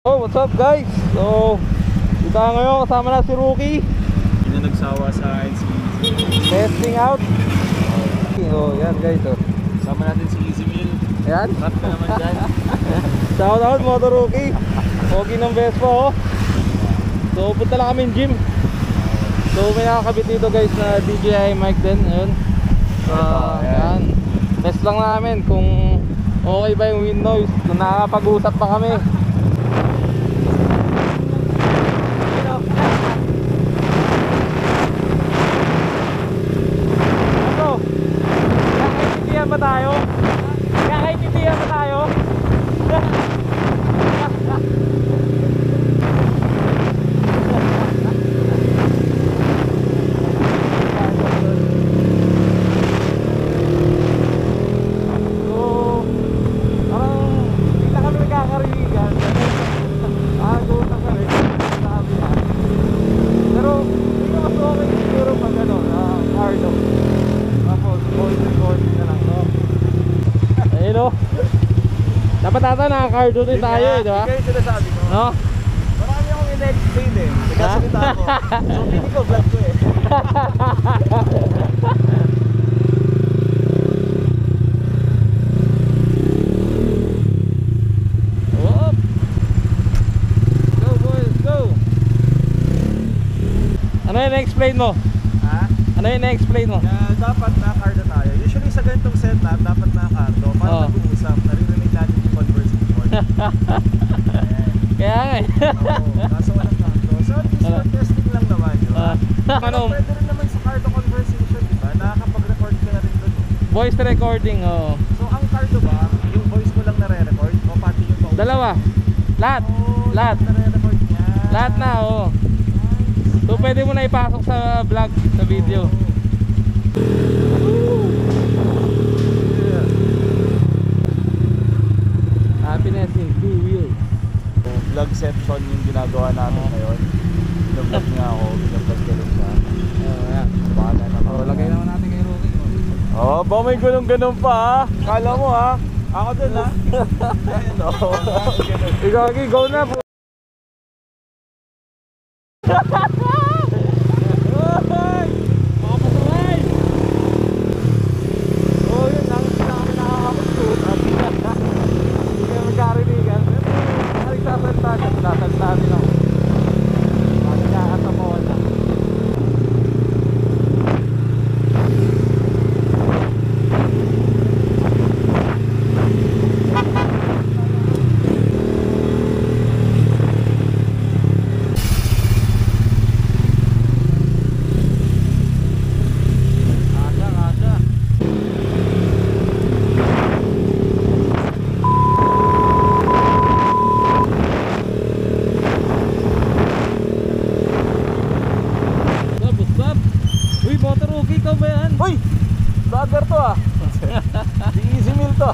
Oh, what's up guys? So, dito ngayon kasama na si Rookie. Hindi na nagsawa sa akin si Easy. Testing out. Oh, yan guys. Oh. Kasama natin si Easy Mill. Yan. Rap ka naman dyan. Shout out Motor Rookie. Okay ng Vespa oh. So, punta lang kami gym. So, may nakakabit dito guys na DJI mic din. Ayun. So, yan. Test lang namin kung okay ba yung wind noise. Kung nakakapag-usap pa kami. Ba tayo? Kakaintindihan ba tayo? So, parang hindi na kami nagkakarinigan. Nakagutang kami. Sabi na. Pero hindi ko mas okay siguro pag ano, cardo. Tapos voice recording na lang, no? Ayun o. Dapat ata naka-cardo din tayo eh, diba? Hindi kayo sinasabi ko. No? Marami akong in-explain eh. Nagkasalita ako. So pili ko, vlog ko eh. Whoop. Go boys, go. Ano yung na-explain mo? Ha? Ano yung na-explain mo? Kaya dapat naka-cardo tayo. Usually sa ganitong setup, dapat naka-cardo. Para mag-uusap, naririnig natin yung conversation. Kaya nga eh. Oo, kaso walang cardo. So at least testing lang naman yun. Pero pwede rin naman sa cardo conversation, diba? Nakakapag-record ka na rin doon. Voice recording, oo. So ang cardo ba, yung voice mo lang nare-record? O pati yung phone? Dalawa. Lahat. Lahat. Nare-record niya. Lahat na, oo. So pwede mo na ipasok sa vlog, sa video. Happiness in two wheels. Vlog section yung ginagawa namin ngayon. Binablog niya ako, binablog ko rin siya. Ayan. Bahala naman. Oh, lagay naman natin kay Rookie. Oh, ba may ganun pa ha? Kala mo ha? Ako din ha? Ayun o. Igagi, go na po. Oh, yun lang. Hindi na kami nakakapagsuot. Hindi kami magkarinigan. Nagsasalta din ako. Magkakatapawan na. Uy! Vlogger to ah! Si Easy Mill to.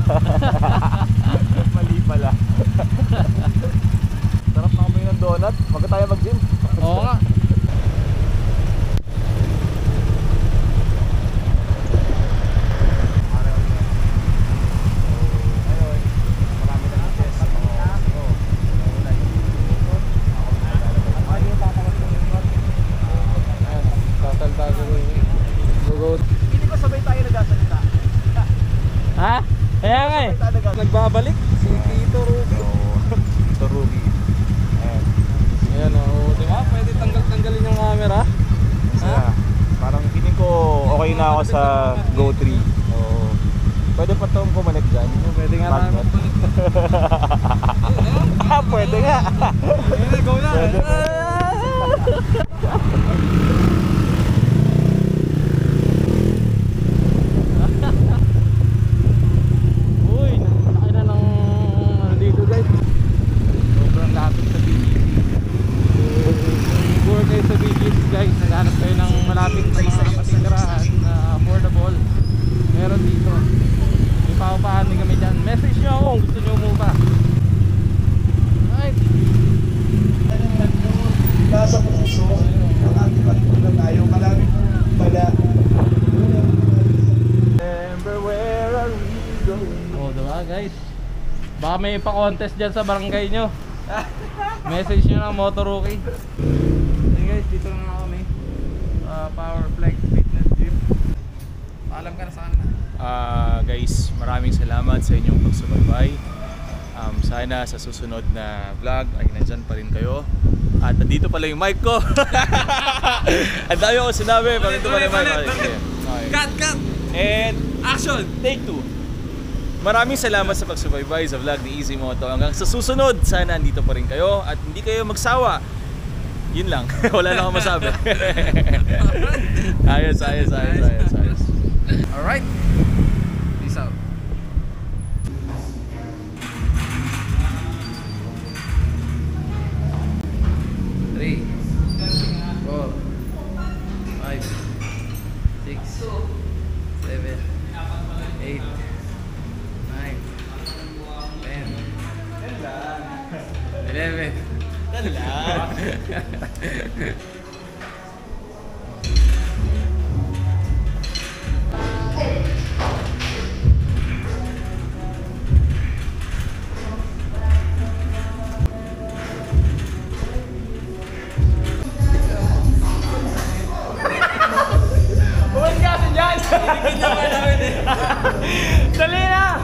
Mali pala. Sarap na kami ng donut. Huwag tayo mag-gym. Oo nga. Hindi ba sabay tayo nagsasalita? Ha? Kaya nga eh. Nagbabalik si Tito Rookie. Tito Rookie. Ayan o, di ba? Pwede tanggalin yung camera. Ha? Parang feeling ko okay na ako sa Go 3. Oo. Pwede pa itong pumalit dyan. Pwede nga namin magpalit. Pwede nga. Go na. Uy, nakakita na ng ano dito guys. Sobrang lapit sa BGC. Siguro kayo sa BGC guys, naghanap kayo ng malapit sa mga patintirahan na affordable. Meron dito. May paupahan din kami dyan. Message nyo ako kung gusto nyo umupa. Alright. Nasa puso ng ating pagpunta tayo, marami pala. Remember where are we going? Oh, diba guys? Baka may pa-contest dyan sa barangay nyo. Message nyo ng Motoroki. Hey guys, dito lang kami. Power Flex Fitness Gym. Paalam ka na sa kanila. Guys, maraming salamat sa inyong pagsubaybay. Sana sa susunod na vlog ay nandyan pa rin kayo. At nandito pala yung mic ko. Ang dami ko sinabi. Bakit ito pala yung mic? Okay. Cut! And Action! take 2. Maraming salamat sa pagsubaybay sa vlog ni Easy Moto. Hanggang sa susunod, sana nandito pa rin kayo at hindi kayo magsawa. Yun lang. Wala na akong masabi. Ayos. Alright. Peace out. Three, 4, 5, 6, 7, 8, 9, 10, 11. Dali na!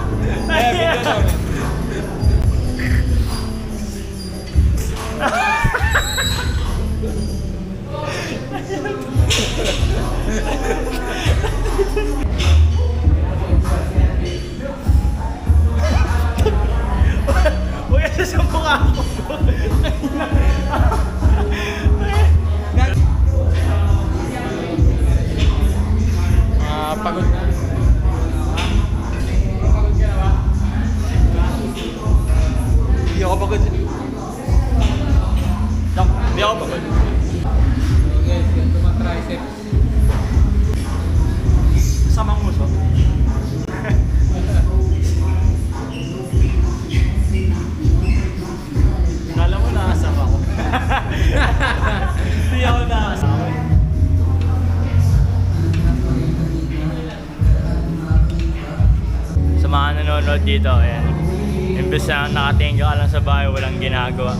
Huwag kasi sa mukha ko. Pagod na. Hindi ako pagod. Hindi ako pagod. Guys, ganito mga triceps. Samang muso. Kala mo nakasama ako. Hindi ako nakasama. Sa mga nanonood dito, ayan. Imbes na nakatingin ka lang sa bahay, walang ginagawa.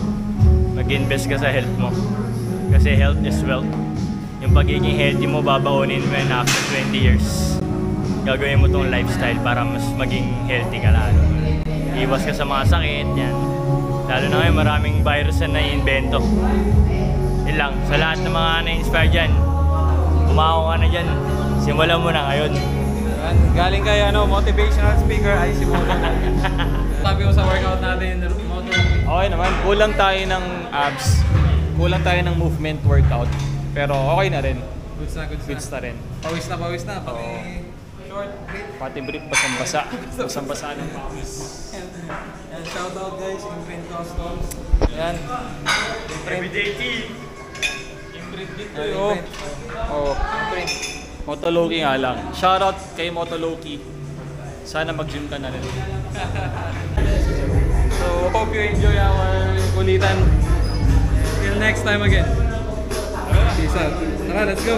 Mag-invest ka sa health mo. Kasi health is wealth. Yung pagiging healthy mo, babaunin mo yan after 20 years. Gagawin mo tong lifestyle para mas maging healthy ka lalo. Iwas ka sa mga sakit, yan. Lalo na ngayon, maraming virus na nai-invento. Yun lang, sa lahat ng mga na-inspire dyan, umako ka na dyan, simulan mo na ngayon. Galing kay motivational speaker ay si Moto. Sabi ko sa workout natin, Moto. Okay naman, kulang tayo ng abs. Kulang tayo ng movement workout. Pero okay na rin. Goods na rin. Pawis na. Pati short brief. Pati brief, basang-basa. Basang-basa ng pawis. Yan, shoutout guys, Imprint Customs. Yan. Everyday team! Imprint dito. Imprint. Motoloki nga lang. Shoutout kay Motoloki. Sana mag-gym ka na rin. So, hope you enjoy our kulitan. Till next time again. Peace out. Tara, let's go.